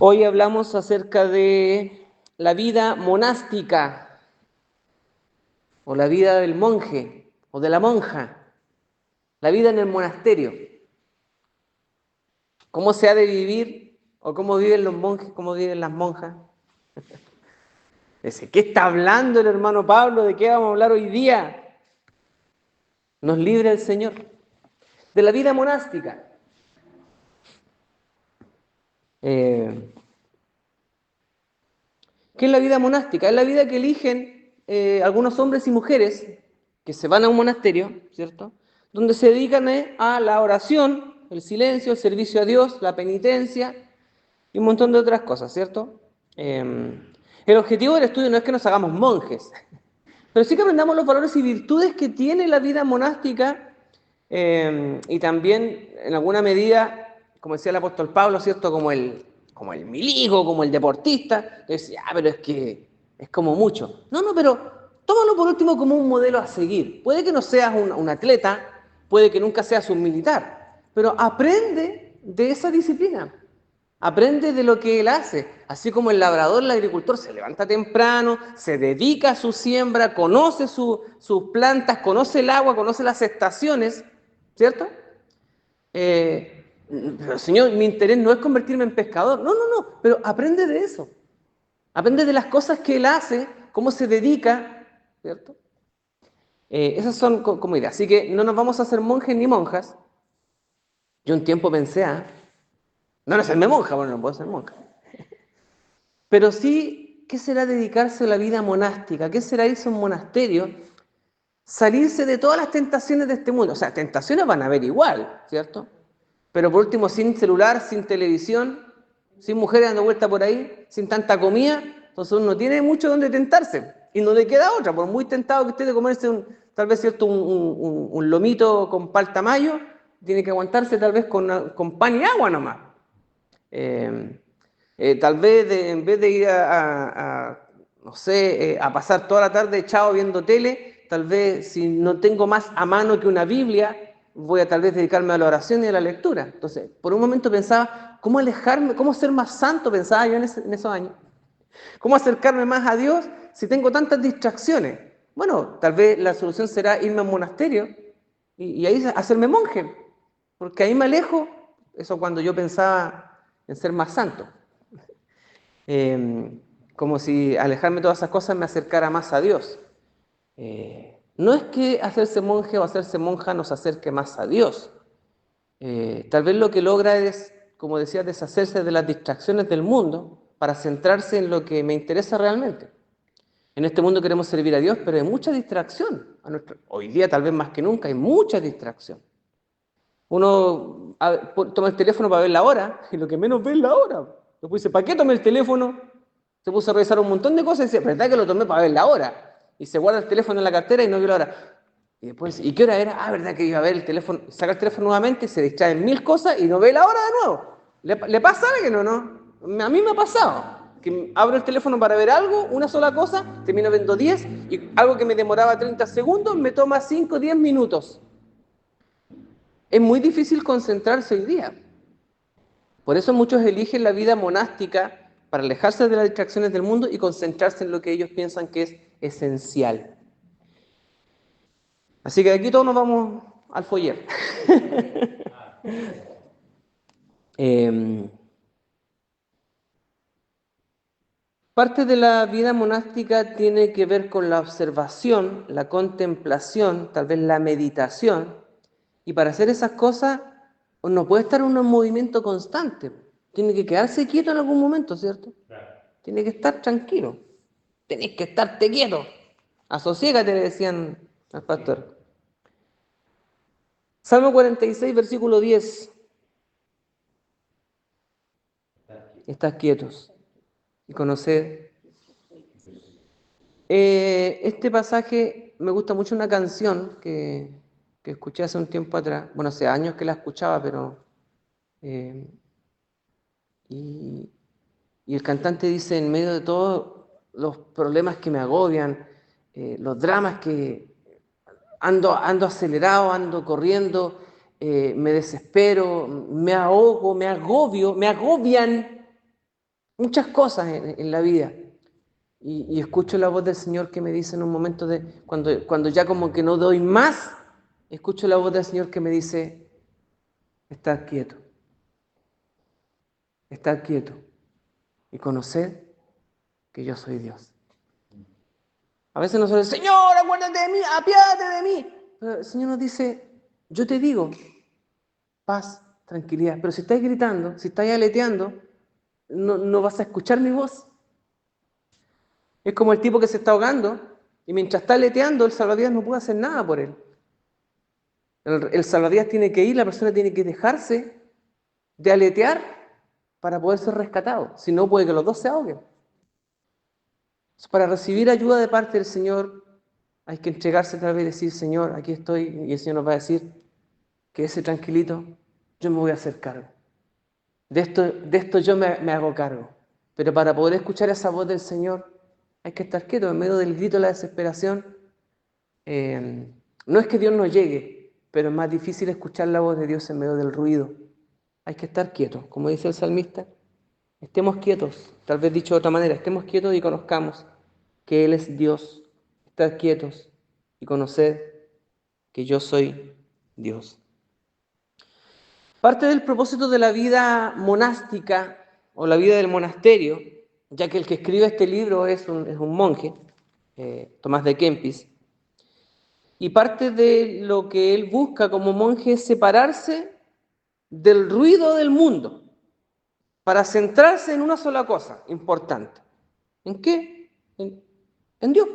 Hoy hablamos acerca de la vida monástica o la vida del monje o de la monja, la vida en el monasterio. ¿Cómo se ha de vivir o cómo viven los monjes, cómo viven las monjas? Dice, ¿qué está hablando el hermano Pablo? ¿De qué vamos a hablar hoy día? Nos libre el Señor. De la vida monástica. ¿Qué es la vida monástica? Es la vida que eligen algunos hombres y mujeres que se van a un monasterio, ¿cierto? Donde se dedican a la oración, el silencio, el servicio a Dios, la penitencia y un montón de otras cosas, ¿cierto? El objetivo del estudio no es que nos hagamos monjes, pero sí que aprendamos los valores y virtudes que tiene la vida monástica y también, en alguna medida, como decía el apóstol Pablo, ¿cierto? Como el milico, como el deportista. Que decía, pero es que es como mucho. No, pero tómalo por último como un modelo a seguir. Puede que no seas un atleta, puede que nunca seas un militar, pero aprende de esa disciplina. Aprende de lo que él hace, así como el labrador, el agricultor se levanta temprano, se dedica a su siembra, conoce sus plantas, conoce el agua, conoce las estaciones, ¿cierto? Pero Señor, mi interés no es convertirme en pescador, no, pero aprende de eso, aprende de las cosas que él hace, cómo se dedica, ¿cierto? Esas son como ideas, así que no nos vamos a hacer monjes ni monjas. Yo un tiempo pensé, no hacerme monja, bueno, no puedo ser monja. Pero sí, ¿qué será dedicarse a la vida monástica? ¿Qué será irse a un monasterio? Salirse de todas las tentaciones de este mundo. O sea, tentaciones van a haber igual, ¿cierto? Pero por último, sin celular, sin televisión, sin mujeres dando vuelta por ahí, sin tanta comida, entonces uno no tiene mucho donde tentarse. Y no le queda otra, por muy tentado que esté de comerse tal vez cierto, un lomito con palta mayo, tiene que aguantarse tal vez con pan y agua nomás. Tal vez en vez de ir no sé, a pasar toda la tarde echado viendo tele, tal vez si no tengo más a mano que una Biblia, voy a tal vez dedicarme a la oración y a la lectura. Entonces, por un momento pensaba, ¿cómo alejarme, cómo ser más santo? Pensaba yo en esos años. ¿Cómo acercarme más a Dios si tengo tantas distracciones? Bueno, tal vez la solución será irme a un monasterio y ahí hacerme monje, porque ahí me alejo, eso cuando yo pensaba en ser más santo. Como si alejarme de todas esas cosas me acercara más a Dios. No es que hacerse monje o hacerse monja nos acerque más a Dios. Tal vez lo que logra es, como decía, deshacerse de las distracciones del mundo para centrarse en lo que me interesa realmente. En este mundo queremos servir a Dios, pero hay mucha distracción. Hoy día, tal vez más que nunca, hay mucha distracción. Uno toma el teléfono para ver la hora y lo que menos ve es la hora. Después dice, ¿para qué tomé el teléfono? Se puso a revisar un montón de cosas y dice, ¿verdad que lo tomé para ver la hora? Y se guarda el teléfono en la cartera y no vio la hora. Y después, ¿y qué hora era? ¿Verdad que iba a ver el teléfono? Saca el teléfono nuevamente, se distrae en mil cosas y no ve la hora de nuevo. ¿Le pasa a alguien o no? A mí me ha pasado. Que abro el teléfono para ver algo, una sola cosa, termino viendo 10 y algo que me demoraba 30 segundos me toma 5 o 10 minutos. Es muy difícil concentrarse hoy día. Por eso muchos eligen la vida monástica para alejarse de las distracciones del mundo y concentrarse en lo que ellos piensan que es esencial. Así que aquí todos nos vamos al foyer. Parte de la vida monástica tiene que ver con la observación, la contemplación, tal vez la meditación. Y para hacer esas cosas no puede estar uno en movimiento constante. Tiene que quedarse quieto en algún momento, ¿cierto? Tiene que estar tranquilo. Tenés que estarte quieto. Asociégate, le decían al pastor. Salmo 46, versículo 10. Estás quietos y conoced. Este pasaje me gusta mucho una canción que escuché hace un tiempo atrás. Bueno, hace años que la escuchaba, pero... eh, y, y el cantante dice, en medio de todos los problemas que me agobian, los dramas que ando acelerado, ando corriendo, me desespero, me ahogo, me agobio, me agobian. muchas cosas en la vida. Y escucho la voz del Señor que me dice en un momento cuando ya como que no doy más, escucho la voz del Señor que me dice, estar quieto y conocer que yo soy Dios. A veces nosotros, Señor, acuérdate de mí, apiádate de mí. Pero el Señor nos dice, yo te digo, paz, tranquilidad. Pero si estáis gritando, si estáis aleteando, no vas a escuchar mi voz. Es como el tipo que se está ahogando y mientras está aleteando, el salvavidas no puede hacer nada por él. El salvavidas tiene que ir, la persona tiene que dejarse de aletear para poder ser rescatado. Si no, puede que los dos se ahoguen. Para recibir ayuda de parte del Señor, hay que entregarse tal vez y decir, Señor, aquí estoy, y el Señor nos va a decir, quédese tranquilito, yo me voy a hacer cargo. De esto yo me hago cargo. Pero para poder escuchar esa voz del Señor, hay que estar quieto en medio del grito de la desesperación. No es que Dios no llegue, pero es más difícil escuchar la voz de Dios en medio del ruido. Hay que estar quietos, como dice el salmista. Estemos quietos, tal vez dicho de otra manera, estemos quietos y conozcamos que Él es Dios. Estar quietos y conocer que yo soy Dios. Parte del propósito de la vida monástica o la vida del monasterio, ya que el que escribe este libro es un monje, Tomás de Kempis, y parte de lo que él busca como monje es separarse del ruido del mundo para centrarse en una sola cosa importante. ¿En qué? En Dios.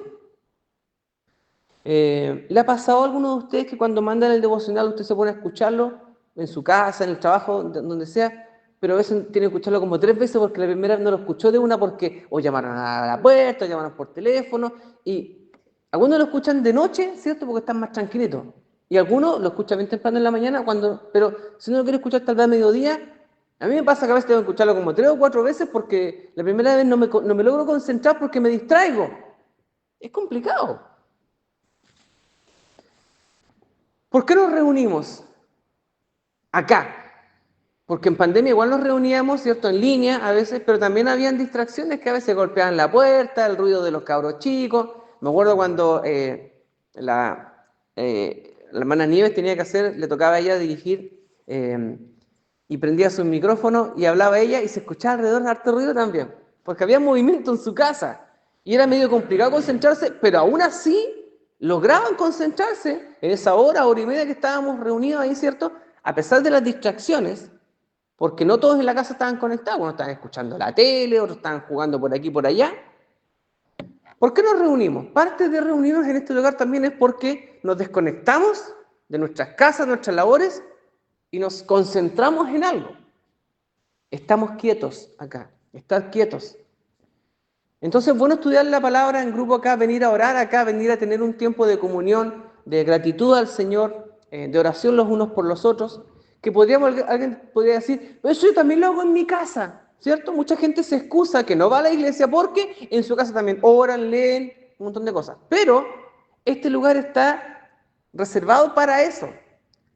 ¿Le ha pasado a alguno de ustedes que cuando mandan el devocional usted se pone a escucharlo en su casa, en el trabajo, donde sea, pero a veces tiene que escucharlo como 3 veces porque la primera vez no lo escuchó de una porque o llamaron a la puerta, o llamaron por teléfono, y algunos lo escuchan de noche, ¿cierto? Porque están más tranquilitos, y algunos lo escuchan bien temprano en la mañana, pero si uno lo quiere escuchar tal vez a mediodía, a mí me pasa que a veces tengo que escucharlo como 3 o 4 veces porque la primera vez no me logro concentrar porque me distraigo. Es complicado. ¿Por qué nos reunimos acá? Porque en pandemia igual nos reuníamos, ¿cierto? En línea a veces, pero también habían distracciones que a veces golpeaban la puerta, el ruido de los cabros chicos. Me acuerdo cuando la hermana Nieves tenía que le tocaba a ella dirigir y prendía su micrófono y hablaba ella y se escuchaba alrededor harto ruido también, porque había movimiento en su casa y era medio complicado concentrarse, pero aún así lograban concentrarse en esa hora y media que estábamos reunidos ahí, ¿cierto? A pesar de las distracciones, porque no todos en la casa estaban conectados, unos estaban escuchando la tele, otros estaban jugando por aquí y por allá. ¿Por qué nos reunimos? Parte de reunirnos en este lugar también es porque nos desconectamos de nuestras casas, de nuestras labores y nos concentramos en algo. Estamos quietos acá, estar quietos. Entonces es bueno estudiar la palabra en grupo acá, venir a orar acá, venir a tener un tiempo de comunión, de gratitud al Señor, de oración los unos por los otros, que alguien podría decir, pero eso yo también lo hago en mi casa, ¿cierto? Mucha gente se excusa que no va a la iglesia porque en su casa también oran, leen, un montón de cosas. Pero este lugar está reservado para eso.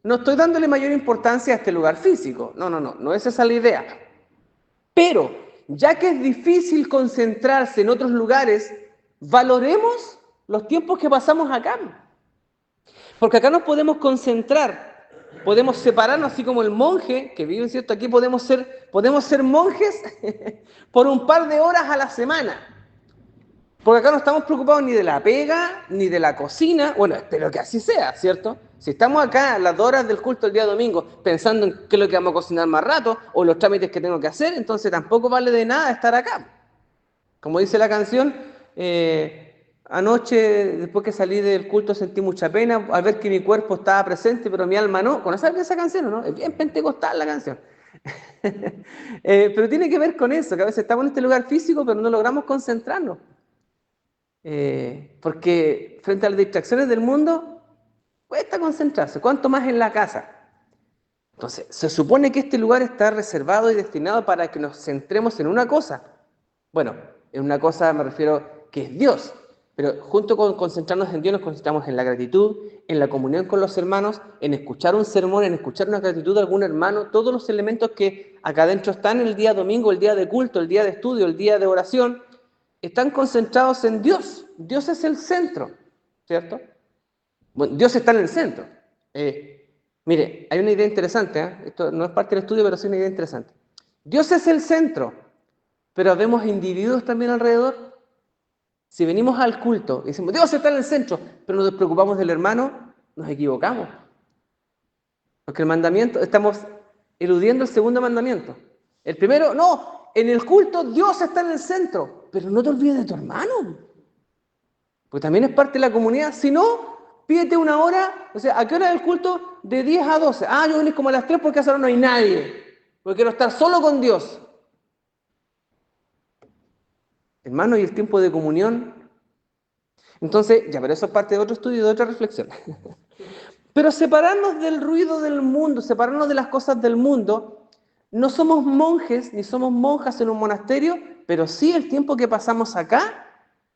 No estoy dándole mayor importancia a este lugar físico, no es esa la idea. Pero, ya que es difícil concentrarse en otros lugares, valoremos los tiempos que pasamos acá. Porque acá nos podemos concentrar, podemos separarnos, así como el monje que vive, ¿cierto? Aquí podemos ser monjes por un par de horas a la semana. Porque acá no estamos preocupados ni de la pega, ni de la cocina. Bueno, espero que así sea, ¿cierto? Si estamos acá a las 2 horas del culto el día domingo pensando en qué es lo que vamos a cocinar más rato o los trámites que tengo que hacer, entonces tampoco vale de nada estar acá. Como dice la canción, anoche, después que salí del culto, sentí mucha pena al ver que mi cuerpo estaba presente, pero mi alma no. ¿Conoces esa canción o no? Es bien pentecostal la canción. Pero tiene que ver con eso, que a veces estamos en este lugar físico, pero no logramos concentrarnos. Porque frente a las distracciones del mundo cuesta concentrarse, cuanto más en la casa. Entonces, se supone que este lugar está reservado y destinado para que nos centremos en una cosa. Bueno, en una cosa me refiero que es Dios, pero junto con concentrarnos en Dios nos concentramos en la gratitud, en la comunión con los hermanos, en escuchar un sermón, en escuchar una gratitud de algún hermano, todos los elementos que acá adentro están el día domingo, el día de culto, el día de estudio, el día de oración, están concentrados en Dios. Dios es el centro, ¿cierto? Bueno, Dios está en el centro. Mire, hay una idea interesante, ¿eh? Esto no es parte del estudio, pero sí una idea interesante. Dios es el centro, pero vemos individuos también alrededor. Si venimos al culto y decimos, Dios está en el centro, pero nos preocupamos del hermano, nos equivocamos. Porque el mandamiento, estamos eludiendo el segundo mandamiento. El primero, no, en el culto Dios está en el centro, pero no te olvides de tu hermano. Pues también es parte de la comunidad. Si no, pídete una hora, o sea, ¿a qué hora es el culto? De 10 a 12. Ah, yo venís como a las 3 porque a esa hora no hay nadie. Porque quiero estar solo con Dios. Hermano, y el tiempo de comunión. Entonces, ya, pero eso es parte de otro estudio y de otra reflexión. Pero separarnos del ruido del mundo, separarnos de las cosas del mundo, no somos monjes ni somos monjas en un monasterio, pero sí el tiempo que pasamos acá,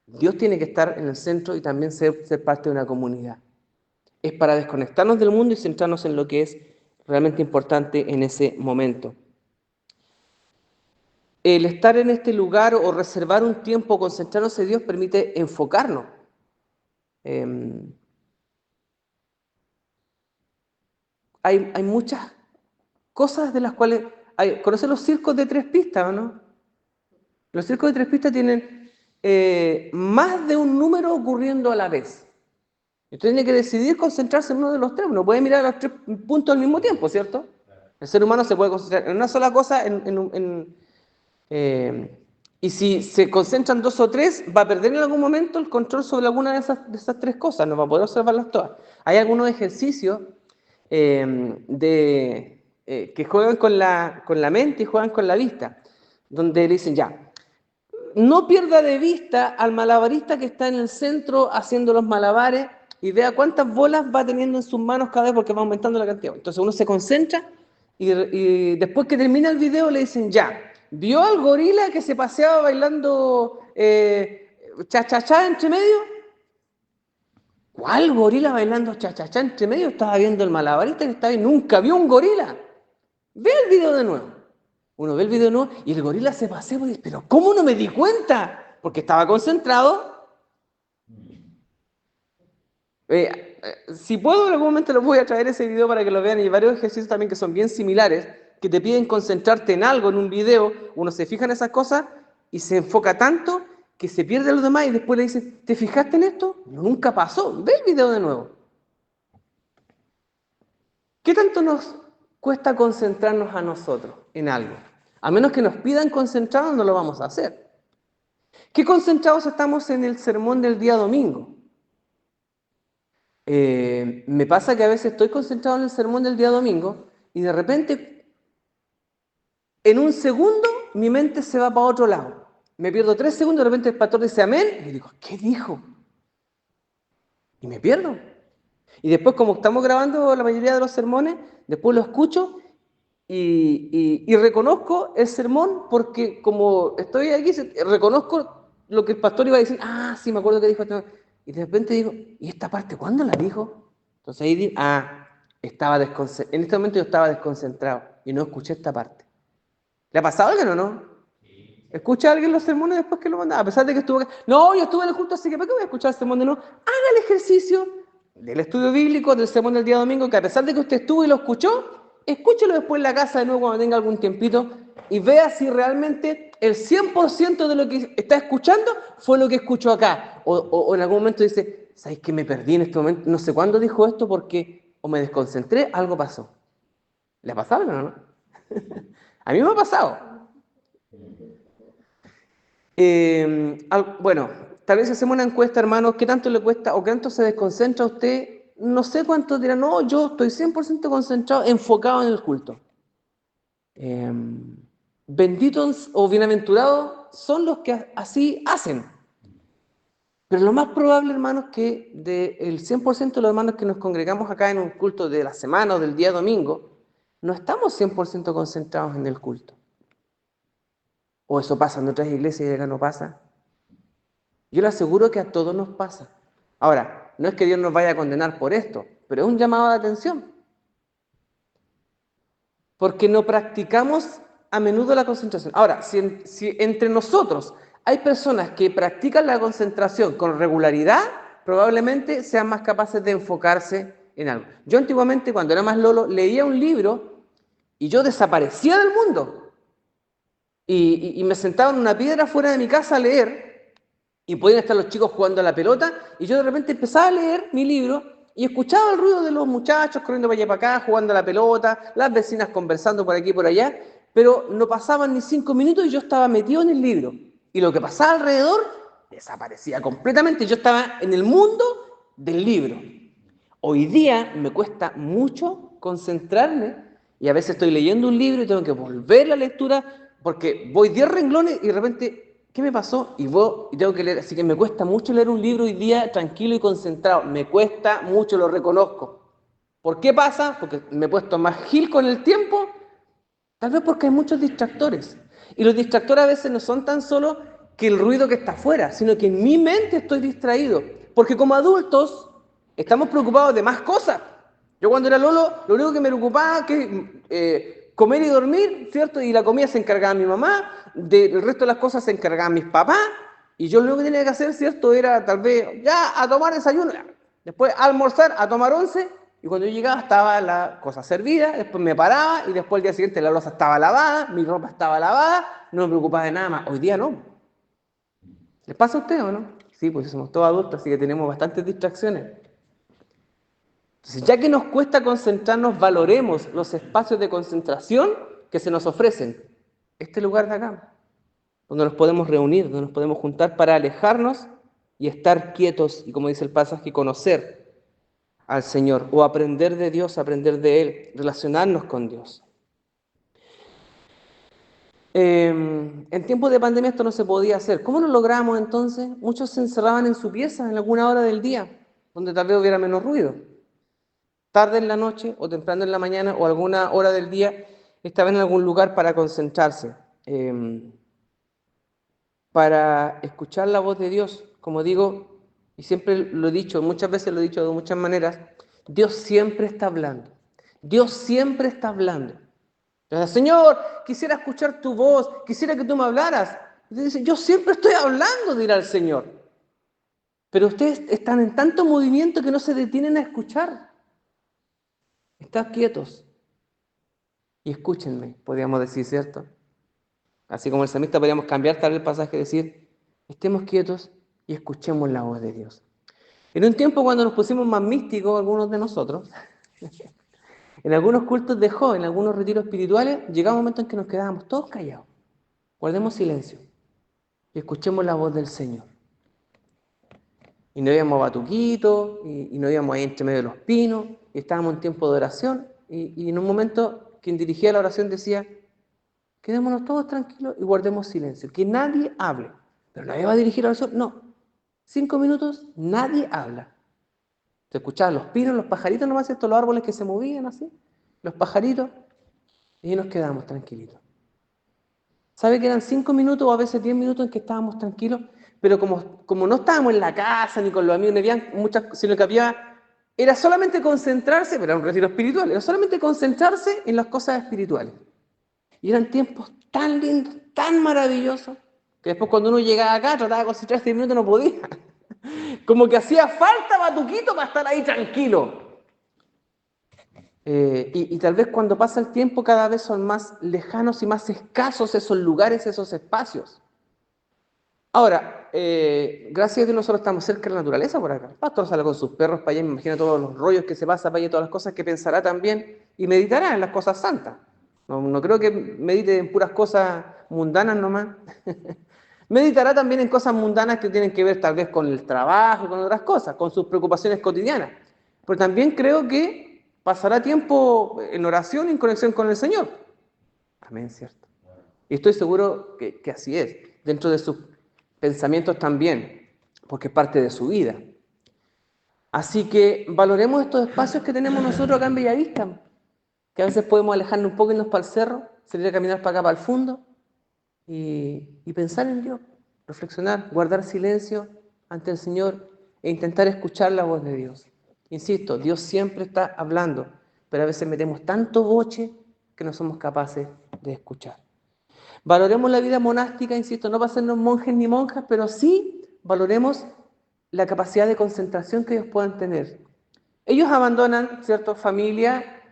Dios tiene que estar en el centro y también ser parte de una comunidad. Es para desconectarnos del mundo y centrarnos en lo que es realmente importante en ese momento. El estar en este lugar o reservar un tiempo, concentrarnos en Dios, permite enfocarnos. Hay muchas cosas de las cuales... ¿Conocen los circos de 3 pistas o no? Los circos de 3 pistas tienen más de un número ocurriendo a la vez. Usted tiene que decidir concentrarse en uno de los 3. No puede mirar los 3 puntos al mismo tiempo, ¿cierto? El ser humano se puede concentrar en una sola cosa. Y si se concentran 2 o 3, va a perder en algún momento el control sobre alguna de esas 3 cosas. No va a poder observarlas todas. Hay algunos ejercicios que juegan con la mente y juegan con la vista, donde le dicen ya, no pierda de vista al malabarista que está en el centro haciendo los malabares y vea cuántas bolas va teniendo en sus manos cada vez porque va aumentando la cantidad. Entonces uno se concentra y después que termina el video le dicen ya, ¿vio al gorila que se paseaba bailando cha-cha-cha entre medio? ¿Cuál gorila bailando cha-cha-cha entre medio? Estaba viendo el malabarista que estaba ahí, nunca vio un gorila. Ve el video de nuevo. Uno ve el video de nuevo y el gorila se pasea y dice, pero ¿cómo no me di cuenta? Porque estaba concentrado. Si puedo, en algún momento les voy a traer ese video para que lo vean. Y hay varios ejercicios también que son bien similares, que te piden concentrarte en algo, en un video. Uno se fija en esas cosas y se enfoca tanto que se pierde los demás y después le dice, ¿te fijaste en esto? Nunca pasó. Ve el video de nuevo. ¿Qué tanto nos cuesta concentrarnos a nosotros en algo? A menos que nos pidan concentrados, no lo vamos a hacer. ¿Qué concentrados estamos en el sermón del día domingo? Me pasa que a veces estoy concentrado en el sermón del día domingo y de repente, en un segundo, mi mente se va para otro lado. Me pierdo 3 segundos, de repente el pastor dice amén y digo, ¿qué dijo? Y me pierdo. Y después, como estamos grabando la mayoría de los sermones, después lo escucho y reconozco el sermón porque como estoy aquí, reconozco lo que el pastor iba a decir. Ah, sí, me acuerdo que dijo esto. Y de repente digo, ¿y esta parte cuándo la dijo? Entonces ahí digo, en este momento yo estaba desconcentrado y no escuché esta parte. ¿Le ha pasado a alguien o no? ¿Escucha a alguien los sermones después que lo manda? A pesar de que estuvo acá. No, yo estuve en el culto, así que ¿para qué voy a escuchar el sermón de nuevo? Haga el ejercicio del estudio bíblico, del sermón del día domingo, que a pesar de que usted estuvo y lo escuchó, escúchelo después en la casa de nuevo cuando tenga algún tiempito y vea si realmente el 100% de lo que está escuchando fue lo que escuchó acá. O en algún momento dice, ¿sabes qué? Me perdí en este momento, no sé cuándo dijo esto porque o me desconcentré, algo pasó. ¿Le ha pasado o no? A mí me ha pasado. Bueno, tal vez hacemos una encuesta, hermanos, ¿qué tanto le cuesta o qué tanto se desconcentra usted? No sé cuántos dirán, no, yo estoy 100% concentrado, enfocado en el culto. Benditos o bienaventurados son los que así hacen. Pero lo más probable, hermanos, que del 100% de los hermanos que nos congregamos acá en un culto de la semana o del día domingo, no estamos 100% concentrados en el culto. O eso pasa en otras iglesias y acá no pasa. Yo le aseguro que a todos nos pasa. Ahora, no es que Dios nos vaya a condenar por esto, pero es un llamado de atención. Porque no practicamos a menudo la concentración. Ahora, si entre nosotros hay personas que practican la concentración con regularidad, probablemente sean más capaces de enfocarse en algo. Yo antiguamente, cuando era más lolo, leía un libro y yo desaparecía del mundo. Y me sentaba en una piedra fuera de mi casa a leer, y podían estar los chicos jugando a la pelota, y yo de repente empezaba a leer mi libro, y escuchaba el ruido de los muchachos corriendo para allá y para acá, jugando a la pelota, las vecinas conversando por aquí y por allá, pero no pasaban ni 5 minutos y yo estaba metido en el libro. Y lo que pasaba alrededor desaparecía completamente. Yo estaba en el mundo del libro. Hoy día me cuesta mucho concentrarme y a veces estoy leyendo un libro y tengo que volver la lectura porque voy 10 renglones y de repente, ¿qué me pasó? Y tengo que leer. Así que me cuesta mucho leer un libro hoy día tranquilo y concentrado. Me cuesta mucho, lo reconozco. ¿Por qué pasa? Porque me he puesto más gil con el tiempo. Tal vez porque hay muchos distractores. Y los distractores a veces no son tan solo que el ruido que está afuera, sino que en mi mente estoy distraído. Porque como adultos estamos preocupados de más cosas. Yo cuando era lolo, lo único que me preocupaba que comer y dormir, ¿cierto? Y la comida se encargaba mi mamá, del resto de las cosas se encargaban mis papás, y yo lo único que tenía que hacer, ¿cierto? Era tal vez ya a tomar desayuno, después a almorzar, a tomar once, y cuando yo llegaba estaba la cosa servida, después me paraba y después el día siguiente la loza estaba lavada, mi ropa estaba lavada, no me preocupaba de nada más. Hoy día no. ¿Les pasa a ustedes o no? Sí, pues somos todos adultos, así que tenemos bastantes distracciones. Entonces, ya que nos cuesta concentrarnos, valoremos los espacios de concentración que se nos ofrecen. Este lugar de acá, donde nos podemos reunir, donde nos podemos juntar para alejarnos y estar quietos y, como dice el pasaje, conocer al Señor o aprender de Dios, aprender de Él, relacionarnos con Dios. En tiempos de pandemia esto no se podía hacer. ¿Cómo lo logramos entonces? Muchos se encerraban en su pieza en alguna hora del día, donde tal vez hubiera menos ruido. Tarde en la noche o temprano en la mañana o alguna hora del día estaban en algún lugar para concentrarse, para escuchar la voz de Dios. Como digo, y siempre lo he dicho, muchas veces lo he dicho de muchas maneras, Dios siempre está hablando. Dios siempre está hablando. Entonces, Señor, quisiera escuchar tu voz, quisiera que tú me hablaras. Y dice, yo siempre estoy hablando, dirá el Señor. Pero ustedes están en tanto movimiento que no se detienen a escuchar. Están quietos y escúchenme, podríamos decir, ¿cierto? Así como el salmista podríamos cambiar tal vez el pasaje y decir, estemos quietos y escuchemos la voz de Dios. En un tiempo cuando nos pusimos más místicos, algunos de nosotros, en algunos cultos de joven, en algunos retiros espirituales, llegaba un momento en que nos quedábamos todos callados. Guardemos silencio y escuchemos la voz del Señor. Y no íbamos a Batuquito, y no íbamos ahí entre medio de los pinos, y estábamos en tiempo de oración, y en un momento quien dirigía la oración decía, quedémonos todos tranquilos y guardemos silencio, que nadie hable. Pero nadie va a dirigir la oración, no. 5 minutos, nadie habla. Se escuchaban los pinos, los pajaritos nomás, estos los árboles que se movían así, los pajaritos, y nos quedamos tranquilitos. ¿Sabe que eran 5 minutos o a veces 10 minutos en que estábamos tranquilos? Pero como no estábamos en la casa ni con los amigos, ni había muchas, sino que era solamente concentrarse, pero era un retiro espiritual, era solamente concentrarse en las cosas espirituales. Y eran tiempos tan lindos, tan maravillosos, que después cuando uno llegaba acá trataba de concentrarse 10 minutos, no podía. Como que hacía falta Batuquito para estar ahí tranquilo. Y tal vez cuando pasa el tiempo cada vez son más lejanos y más escasos esos lugares, esos espacios. Ahora, gracias a Dios nosotros estamos cerca de la naturaleza por acá. El pastor sale con sus perros para allá, me imagino todos los rollos que se pasa para allá, todas las cosas que pensará también y meditará en las cosas santas. No creo que medite en puras cosas mundanas nomás. Meditará también en cosas mundanas que tienen que ver tal vez con el trabajo, con otras cosas, con sus preocupaciones cotidianas. Pero también creo que pasará tiempo en oración y en conexión con el Señor. Amén, ¿cierto? Y estoy seguro que así es, dentro de sus pensamientos también, porque es parte de su vida. Así que valoremos estos espacios que tenemos nosotros acá en Bellavista, que a veces podemos alejarnos un poco y irnos para el cerro, salir a caminar para acá, para el fondo, y pensar en Dios, reflexionar, guardar silencio ante el Señor e intentar escuchar la voz de Dios. Insisto, Dios siempre está hablando, pero a veces metemos tanto boche que no somos capaces de escuchar. Valoremos la vida monástica, insisto, no para hacernos monjes ni monjas, pero sí valoremos la capacidad de concentración que ellos puedan tener. Ellos abandonan, ¿cierto?, familia,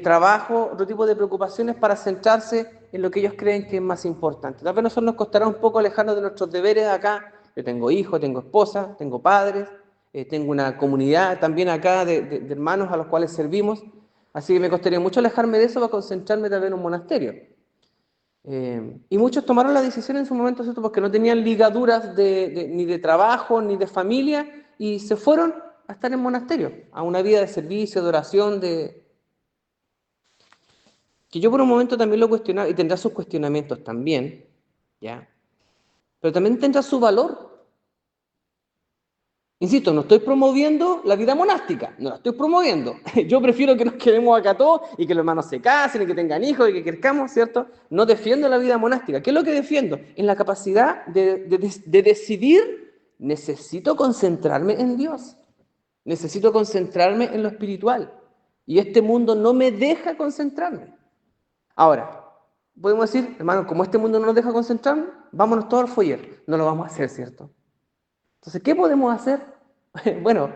trabajo, otro tipo de preocupaciones para centrarse en lo que ellos creen que es más importante. Tal vez a nosotros nos costará un poco alejarnos de nuestros deberes acá. Yo tengo hijos, tengo esposa, tengo padres, tengo una comunidad también acá de hermanos a los cuales servimos. Así que me costaría mucho alejarme de eso para concentrarme tal vez en un monasterio. Y muchos tomaron la decisión en su momento, ¿cierto?, porque no tenían ligaduras ni de trabajo ni de familia y se fueron a estar en monasterio, a una vida de servicio, de oración, que yo por un momento también lo cuestionaba y tendrá sus cuestionamientos también, ¿ya? Pero también tendrá su valor. Insisto, no estoy promoviendo la vida monástica, no la estoy promoviendo. Yo prefiero que nos quedemos acá todos y que los hermanos se casen y que tengan hijos y que crezcamos, ¿cierto? No defiendo la vida monástica. ¿Qué es lo que defiendo? En la capacidad de decidir, necesito concentrarme en Dios, necesito concentrarme en lo espiritual y este mundo no me deja concentrarme. Ahora, podemos decir, hermano, como este mundo no nos deja concentrarnos, vámonos todos al foyer. No lo vamos a hacer, ¿cierto? Entonces, ¿qué podemos hacer? Bueno,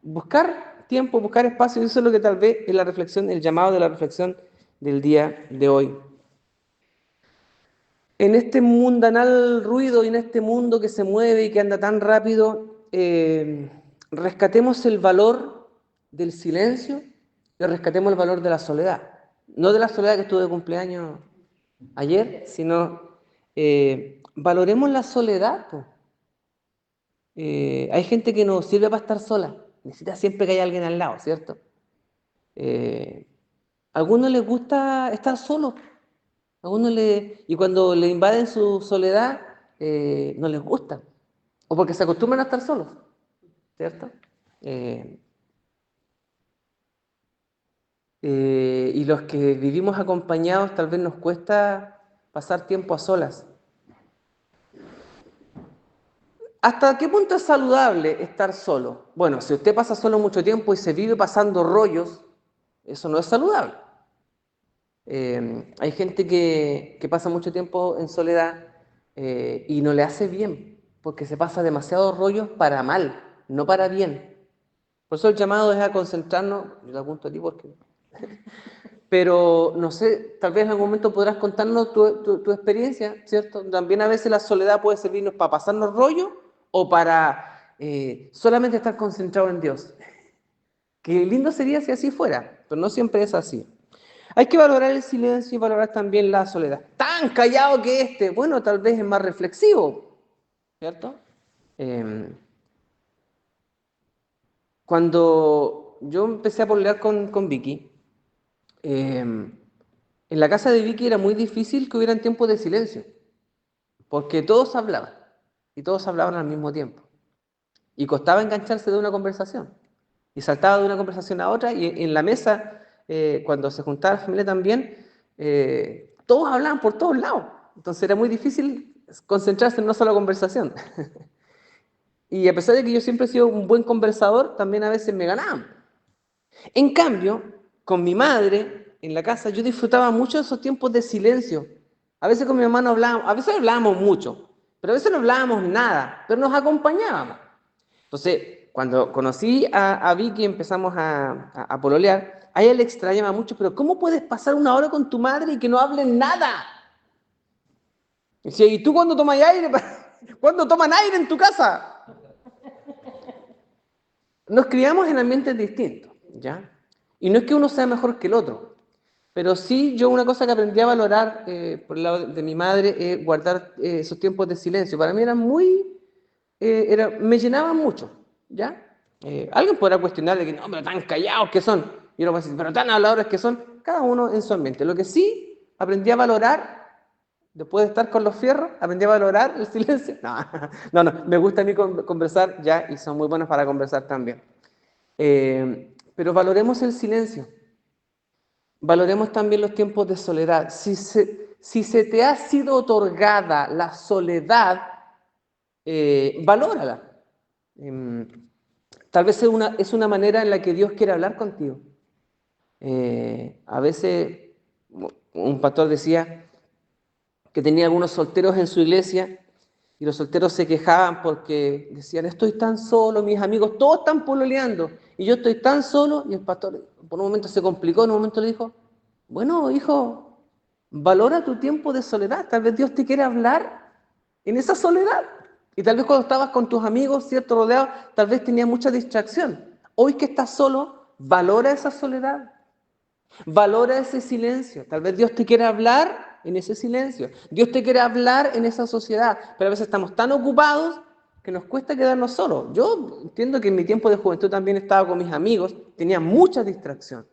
buscar tiempo, buscar espacio, y eso es lo que tal vez es la reflexión, el llamado de la reflexión del día de hoy. En este mundanal ruido y en este mundo que se mueve y que anda tan rápido, rescatemos el valor del silencio y rescatemos el valor de la soledad. No de la soledad que estuve de cumpleaños ayer, sino valoremos la soledad, pues. Hay gente que no sirve para estar sola, necesita siempre que haya alguien al lado, ¿cierto? A algunos les gusta estar solos, y cuando le invaden su soledad, no les gusta, o porque se acostumbran a estar solos, ¿cierto? Eh, y los que vivimos acompañados tal vez nos cuesta pasar tiempo a solas. ¿Hasta qué punto es saludable estar solo? Bueno, si usted pasa solo mucho tiempo y se vive pasando rollos, eso no es saludable. Hay gente que pasa mucho tiempo en soledad y no le hace bien, porque se pasa demasiados rollos para mal, no para bien. Por eso el llamado es a concentrarnos, yo te apunto a ti porque... Pero no sé, tal vez en algún momento podrás contarnos tu experiencia, ¿cierto? También a veces la soledad puede servirnos para pasarnos rollo o para solamente estar concentrado en Dios. Qué lindo sería si así fuera, pero no siempre es así. Hay que valorar el silencio y valorar también la soledad. Tan callado que bueno, tal vez es más reflexivo, ¿cierto? Eh, Cuando yo empecé a pololear con Vicky, en la casa de Vicky era muy difícil que hubieran tiempos de silencio, porque todos hablaban, y todos hablaban al mismo tiempo. Y costaba engancharse de una conversación. Y saltaba de una conversación a otra, y en la mesa, cuando se juntaba la familia también, todos hablaban por todos lados. Entonces era muy difícil concentrarse en una sola conversación. Y a pesar de que yo siempre he sido un buen conversador, también a veces me ganaban. En cambio, con mi madre en la casa, yo disfrutaba mucho de esos tiempos de silencio. A veces con mi hermano hablábamos, a veces hablábamos mucho, pero a veces no hablábamos nada, pero nos acompañábamos. Entonces, cuando conocí a Vicky y empezamos a pololear, a ella le extrañaba mucho, pero ¿cómo puedes pasar una hora con tu madre y que no hablen nada? Y decía, ¿y tú cuándo tomas aire? ¿Cuándo toman aire en tu casa? Nos criamos en ambientes distintos, ¿ya? Y no es que uno sea mejor que el otro, pero sí yo una cosa que aprendí a valorar por el lado de mi madre es guardar esos tiempos de silencio. Para mí eran me llenaban mucho, ¿ya? Alguien podrá cuestionar de que no, pero tan callados que son. Y uno va a decir, pero tan habladores que son, cada uno en su ambiente. Lo que sí aprendí a valorar, después de estar con los fierros, aprendí a valorar el silencio. No, me gusta a mí conversar ya y son muy buenos para conversar también. Pero valoremos el silencio, valoremos también los tiempos de soledad. Si se te ha sido otorgada la soledad, valórala. Tal vez es una manera en la que Dios quiere hablar contigo. A veces un pastor decía que tenía algunos solteros en su iglesia, y los solteros se quejaban porque decían, estoy tan solo, mis amigos todos están pololeando, y yo estoy tan solo, y el pastor por un momento se complicó, en un momento le dijo, bueno, hijo, valora tu tiempo de soledad, tal vez Dios te quiere hablar en esa soledad, y tal vez cuando estabas con tus amigos, cierto, rodeados, tal vez tenías mucha distracción. Hoy que estás solo, valora esa soledad, valora ese silencio. Tal vez Dios te quiere hablar en ese silencio. Dios te quiere hablar en esa sociedad. Pero a veces estamos tan ocupados que nos cuesta quedarnos solos. Yo entiendo que en mi tiempo de juventud también estaba con mis amigos. Tenía mucha distracción.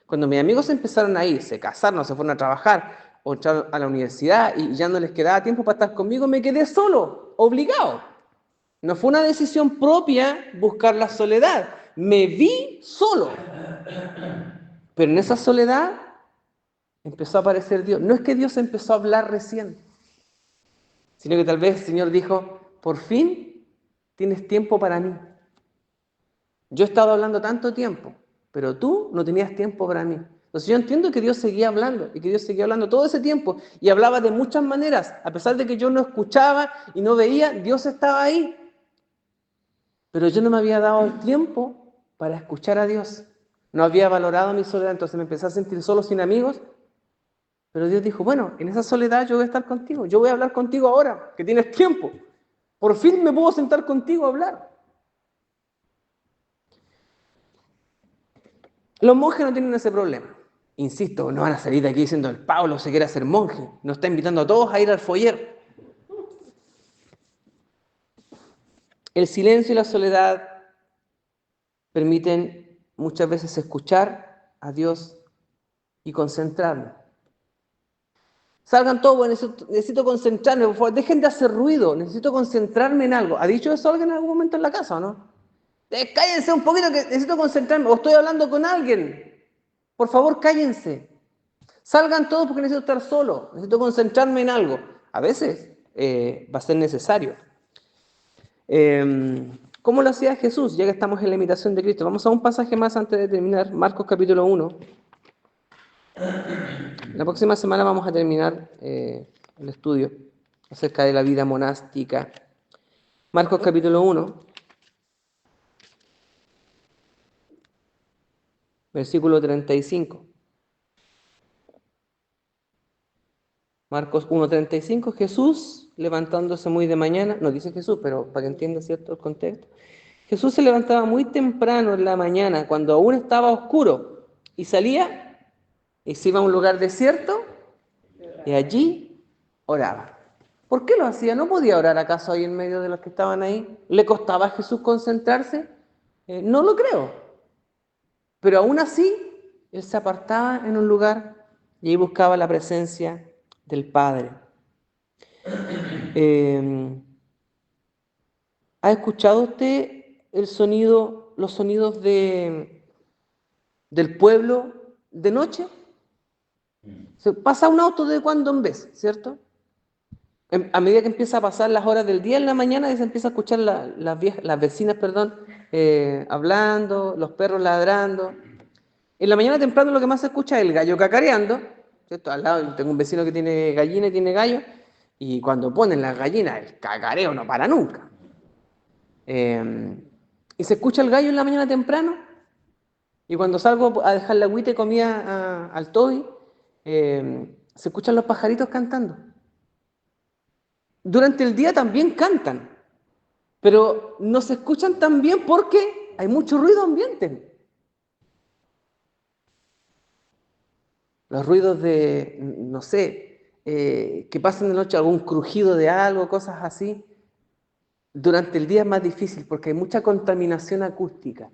Cuando mis amigos empezaron a ir, se casaron, se fueron a trabajar o entraron a la universidad y ya no les quedaba tiempo para estar conmigo, me quedé solo, obligado. No fue una decisión propia buscar la soledad. Me vi solo. Pero en esa soledad empezó a aparecer Dios. No es que Dios empezó a hablar recién, sino que tal vez el Señor dijo, por fin tienes tiempo para mí. Yo he estado hablando tanto tiempo, pero tú no tenías tiempo para mí. Entonces yo entiendo que Dios seguía hablando y que Dios seguía hablando todo ese tiempo y hablaba de muchas maneras. A pesar de que yo no escuchaba y no veía, Dios estaba ahí. Pero yo no me había dado el tiempo para escuchar a Dios. No había valorado mi soledad, entonces me empecé a sentir solo sin amigos. Pero Dios dijo, bueno, en esa soledad yo voy a estar contigo. Yo voy a hablar contigo ahora, que tienes tiempo. Por fin me puedo sentar contigo a hablar. Los monjes no tienen ese problema. Insisto, no van a salir de aquí diciendo el Pablo se quiere hacer monje. Nos está invitando a todos a ir al foyer. El silencio y la soledad permiten muchas veces escuchar a Dios y concentrarnos. Salgan todos, necesito concentrarme, por favor, dejen de hacer ruido, necesito concentrarme en algo. ¿Ha dicho eso alguien en algún momento en la casa o no? Cállense un poquito que necesito concentrarme, o estoy hablando con alguien. Por favor, cállense. Salgan todos porque necesito estar solo, necesito concentrarme en algo. A veces va a ser necesario. ¿Cómo lo hacía Jesús? Ya que estamos en la imitación de Cristo. Vamos a un pasaje más antes de terminar, Marcos capítulo 1. La próxima semana vamos a terminar el estudio acerca de la vida monástica. Marcos capítulo 1, versículo 35. Marcos 1:35, Jesús levantándose muy de mañana, no dice Jesús, pero para que entienda cierto el contexto, Jesús se levantaba muy temprano en la mañana, cuando aún estaba oscuro, y salía y se iba a un lugar desierto y allí oraba. ¿Por qué lo hacía? ¿No podía orar acaso ahí en medio de los que estaban ahí? ¿Le costaba a Jesús concentrarse? No lo creo. Pero aún así, él se apartaba en un lugar y ahí buscaba la presencia del Padre. ¿Ha escuchado usted los sonidos del pueblo de noche? Se pasa un auto de cuando en vez, ¿cierto? A medida que empieza a pasar las horas del día en la mañana, se empieza a escuchar las vecinas, hablando, los perros ladrando. En la mañana temprano lo que más se escucha es el gallo cacareando, ¿cierto? Al lado tengo un vecino que tiene gallina y tiene gallo, y cuando ponen las gallinas, el cacareo no para nunca. Y se escucha el gallo en la mañana temprano, y cuando salgo a dejar la agüita y comida al Toby, se escuchan los pajaritos cantando. Durante el día también cantan, pero no se escuchan tan bien porque hay mucho ruido ambiente. Los ruidos de, no sé, que pasen de noche, algún crujido de algo, cosas así. Durante el día es más difícil porque hay mucha contaminación acústica.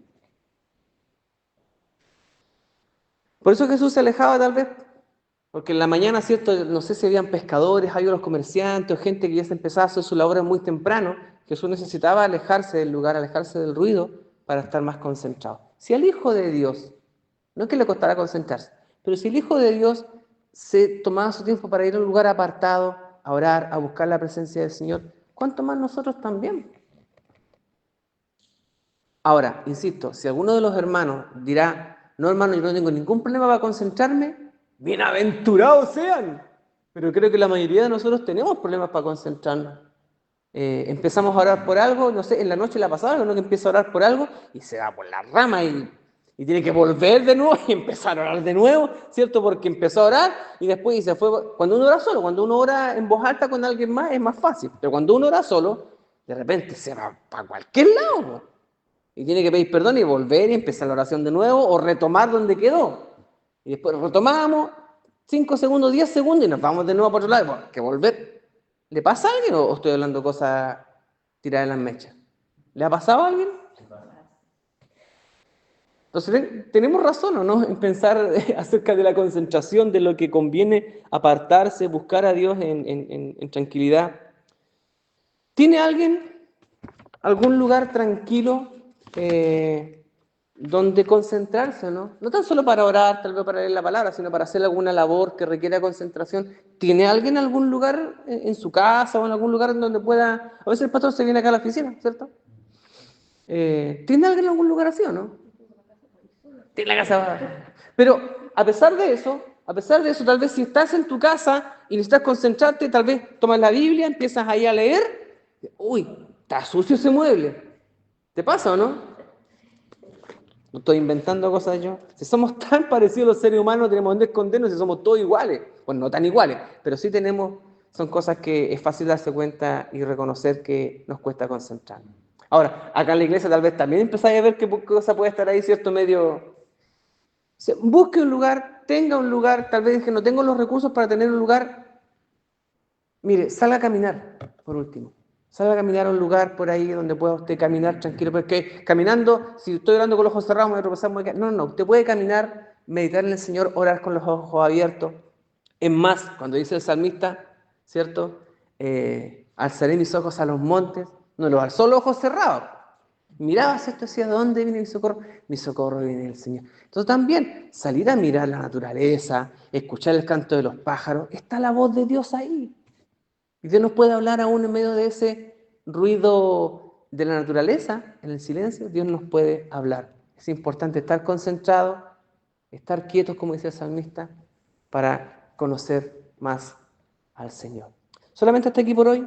Por eso Jesús se alejaba tal vez, porque en la mañana, cierto, no sé si habían pescadores, había los comerciantes o gente que ya se empezaba a hacer su labor muy temprano. Jesús necesitaba alejarse del lugar, alejarse del ruido para estar más concentrado. Si el Hijo de Dios, no es que le costara concentrarse, pero si el Hijo de Dios se tomaba su tiempo para ir a un lugar apartado, a orar, a buscar la presencia del Señor, ¿cuánto más nosotros también? Ahora, insisto, si alguno de los hermanos dirá, no hermano, yo no tengo ningún problema para concentrarme, bienaventurados sean. Pero creo que la mayoría de nosotros tenemos problemas para concentrarnos. Empezamos a orar por algo, no sé, en la noche la pasada, algo, ¿no? Que empieza a orar por algo y se va por la rama y tiene que volver de nuevo y empezar a orar de nuevo, ¿cierto? Porque empezó a orar y después y se fue. Cuando uno ora solo, cuando uno ora en voz alta con alguien más es más fácil, pero cuando uno ora solo, de repente se va para cualquier lado, ¿no? Y tiene que pedir perdón y volver y empezar la oración de nuevo o retomar donde quedó. Y después retomamos 5 segundos, 10 segundos y nos vamos de nuevo para otro lado. Bueno, que volver. ¿Le pasa a alguien o estoy hablando cosas tiradas en las mechas? ¿Le ha pasado a alguien? Entonces, tenemos razón, ¿o no? En pensar acerca de la concentración, de lo que conviene apartarse, buscar a Dios en tranquilidad. ¿Tiene alguien algún lugar tranquilo donde concentrarse, ¿no? No tan solo para orar, tal vez para leer la palabra, sino para hacer alguna labor que requiera concentración. ¿Tiene alguien algún lugar en su casa o en algún lugar donde pueda... A veces el pastor se viene acá a la oficina, ¿cierto? ¿Tiene alguien algún lugar así o no? Tiene la casa... Pero a pesar de eso, tal vez si estás en tu casa y necesitas concentrarte, tal vez tomas la Biblia, empiezas ahí a leer, uy, está sucio ese mueble. ¿Te pasa o no? No estoy inventando cosas yo. Si somos tan parecidos los seres humanos, tenemos donde escondernos si somos todos iguales. Bueno, no tan iguales, pero sí tenemos, son cosas que es fácil darse cuenta y reconocer que nos cuesta concentrarnos. Ahora, acá en la iglesia tal vez también empezáis a ver qué cosa puede estar ahí, cierto, medio... Busque un lugar, tenga un lugar, tal vez que no tengo los recursos para tener un lugar. Mire, salga a caminar, por último. Salga a caminar a un lugar por ahí donde pueda usted caminar tranquilo, porque caminando, si estoy orando con los ojos cerrados, me voy a tropezar, no, usted puede caminar, meditar en el Señor, orar con los ojos abiertos. Es más, cuando dice el salmista, ¿cierto? Alzaré mis ojos a los montes, no los alzó los ojos cerrados. Miraba hacia esto, decía, ¿de dónde viene mi socorro? Mi socorro viene del Señor. Entonces también, salir a mirar la naturaleza, escuchar el canto de los pájaros, está la voz de Dios ahí. Y Dios nos puede hablar aún en medio de ese ruido de la naturaleza, en el silencio, Dios nos puede hablar. Es importante estar concentrados, estar quietos, como dice el salmista, para conocer más al Señor. Solamente hasta aquí por hoy.